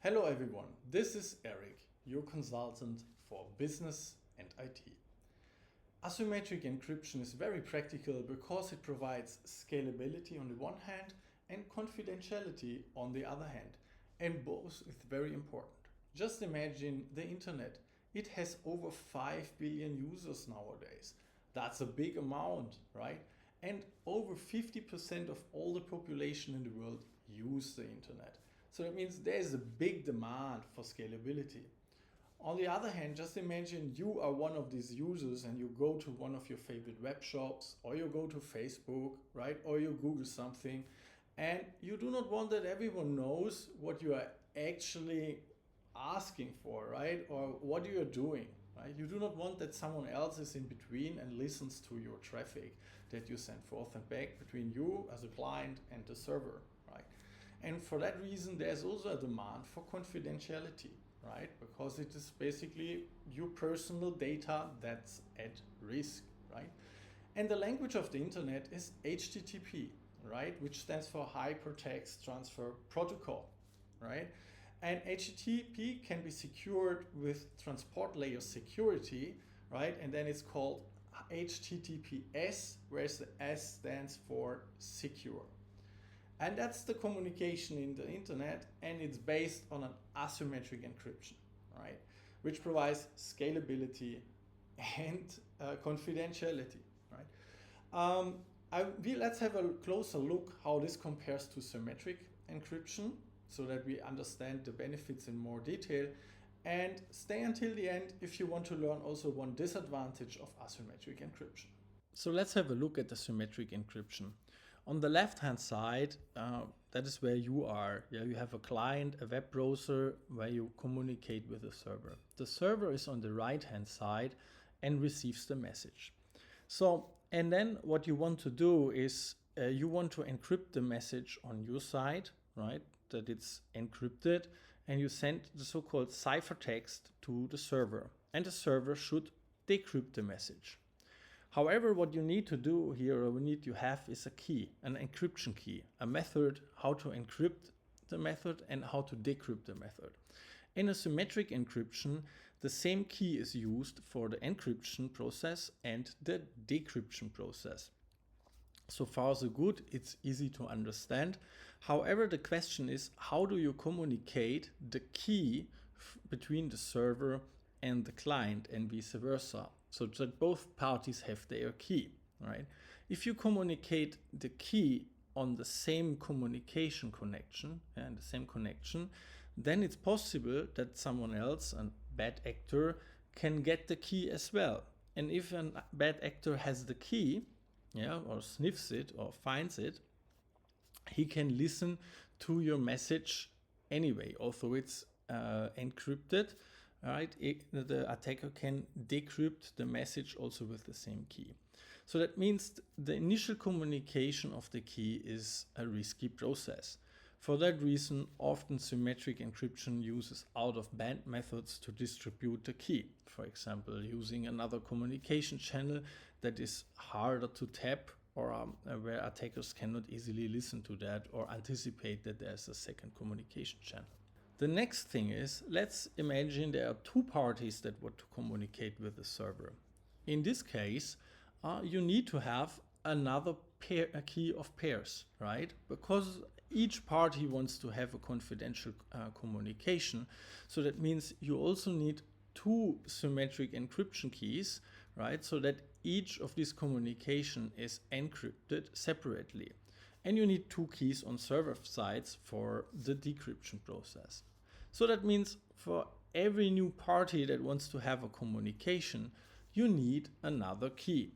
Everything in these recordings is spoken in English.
Hello everyone, this is Eric, your consultant for business and IT. Asymmetric encryption is very practical because it provides scalability on the one hand and confidentiality on the other hand, and both is very important. Just imagine the internet. It has over 5 billion users nowadays. That's a big amount, right? And over 50% of all the population in the world use the internet. So that means there's a big demand for scalability. On the other hand, just imagine you are one of these users and you go to one of your favorite web shops, or you go to Facebook, right? Or you Google something, and you do not want that everyone knows what you are actually asking for, right? Or what you are doing, right? You do not want that someone else is in between and listens to your traffic that you send forth and back between you as a client and the server, right? And for that reason, there's also a demand for confidentiality, right? Because it is basically your personal data that's at risk, right? And the language of the internet is HTTP, right? Which stands for Hypertext Transfer Protocol, right? And HTTP can be secured with transport layer security, right? And then it's called HTTPS, whereas the S stands for secure. And that's the communication in the internet, and it's based on an asymmetric encryption, right? Which provides scalability and confidentiality, right? Let's have a closer look how this compares to symmetric encryption so that we understand the benefits in more detail. And stay until the end if you want to learn also one disadvantage of asymmetric encryption. So let's have a look at the symmetric encryption. On the left-hand side, that is where you are. Yeah, you have a client, a web browser where you communicate with the server. The server is on the right-hand side and receives the message. So, and then what you want to do is you want to encrypt the message on your side, right? That it's encrypted, and you send the so-called ciphertext to the server, and the server should decrypt the message. However, what you need to do here, or you have, is a key, an encryption key, a method how to encrypt the method and how to decrypt the method. In a symmetric encryption, the same key is used for the encryption process and the decryption process. So far so good, it's easy to understand. However, the question is, how do you communicate the key between the server and the client and vice versa, so that both parties have their key, right? If you communicate the key on the same communication connection, and the same connection, then it's possible that someone else, a bad actor, can get the key as well. And if a bad actor has the key, or sniffs it or finds it, he can listen to your message anyway, although it's encrypted. Right, the attacker can decrypt the message also with the same key. So that means the initial communication of the key is a risky process. For that reason, often symmetric encryption uses out-of-band methods to distribute the key. For example, using another communication channel that is harder to tap, or where attackers cannot easily listen to that or anticipate that there's a second communication channel. The next thing is, let's imagine there are two parties that want to communicate with the server. In this case, you need to have another a key of pairs, right? Because each party wants to have a confidential communication. So that means you also need two symmetric encryption keys, right? So that each of these communication is encrypted separately. And you need two keys on server sides for the decryption process. So that means for every new party that wants to have a communication, you need another key.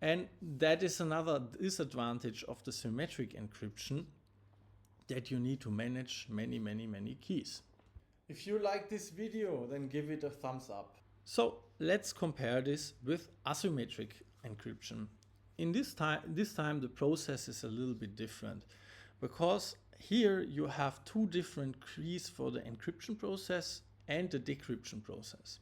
And that is another disadvantage of the symmetric encryption, that you need to manage many keys. If you like this video, then give it a thumbs up. So let's compare this with asymmetric encryption. In this time the process is a little bit different, because here you have two different keys for the encryption process and the decryption process.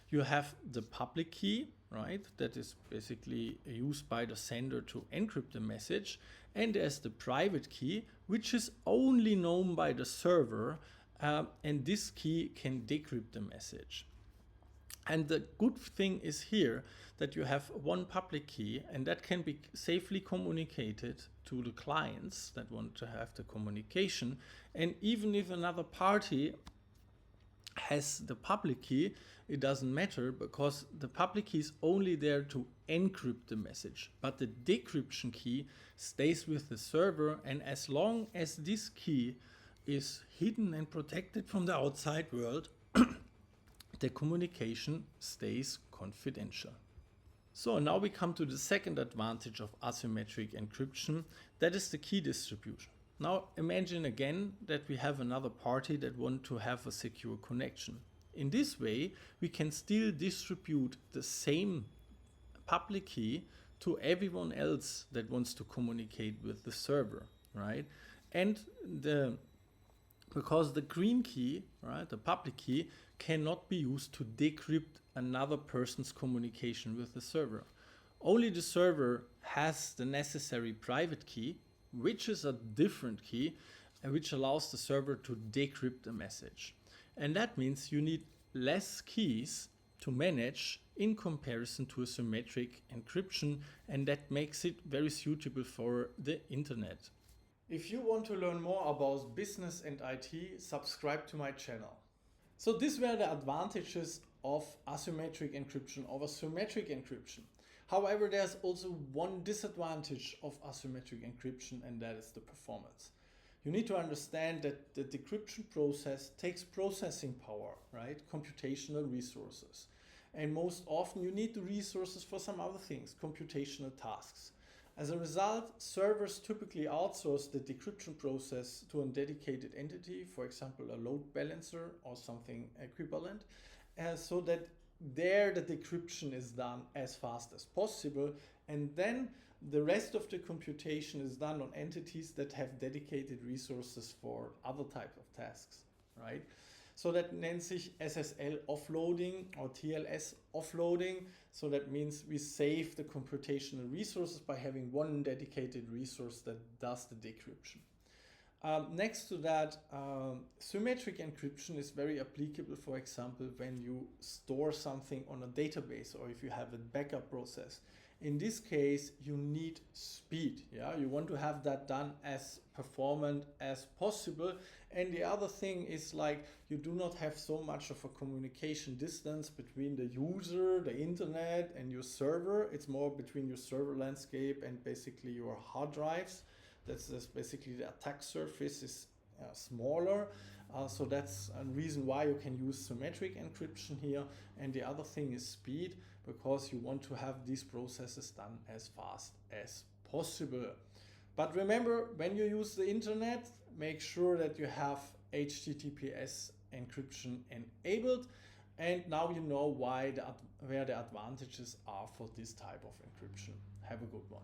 You have the public key, right? That is basically used by the sender to encrypt the message. And there's the private key, which is only known by the server and this key can decrypt the message. And the good thing is here that you have one public key, and that can be safely communicated to the clients that want to have the communication. And even if another party has the public key, it doesn't matter, because the public key is only there to encrypt the message, but the decryption key stays with the server, and as long as this key is hidden and protected from the outside world, the communication stays confidential. So now we come to the second advantage of asymmetric encryption, that is the key distribution. Now imagine again that we have another party that wants to have a secure connection. In this way, we can still distribute the same public key to everyone else that wants to communicate with the server, right? And because the green key, right, the public key, cannot be used to decrypt another person's communication with the server. Only the server has the necessary private key, which is a different key, and which allows the server to decrypt the message. And that means you need less keys to manage in comparison to a symmetric encryption, and that makes it very suitable for the internet. If you want to learn more about business and IT, subscribe to my channel. So these were the advantages of asymmetric encryption over symmetric encryption. However, there's also one disadvantage of asymmetric encryption, and that is the performance. You need to understand that the decryption process takes processing power, right? Computational resources. And most often you need the resources for some other things, computational tasks. As a result, servers typically outsource the decryption process to a dedicated entity, for example, a load balancer or something equivalent, so that there the decryption is done as fast as possible, and then the rest of the computation is done on entities that have dedicated resources for other type of tasks, right? So that nennt sich SSL offloading or TLS offloading. So that means we save the computational resources by having one dedicated resource that does the decryption. Next to that, symmetric encryption is very applicable, for example, when you store something on a database or if you have a backup process. In this case, you need speed. Yeah, you want to have that done as performant as possible. And the other thing is, like, you do not have so much of a communication distance between the user, the internet, and your server. It's more between your server landscape and basically your hard drives. That's basically the attack surface is smaller. So that's a reason why you can use symmetric encryption here. And the other thing is speed, because you want to have these processes done as fast as possible. But remember, when you use the internet, make sure that you have HTTPS encryption enabled. And now you know where the advantages are for this type of encryption. Have a good one.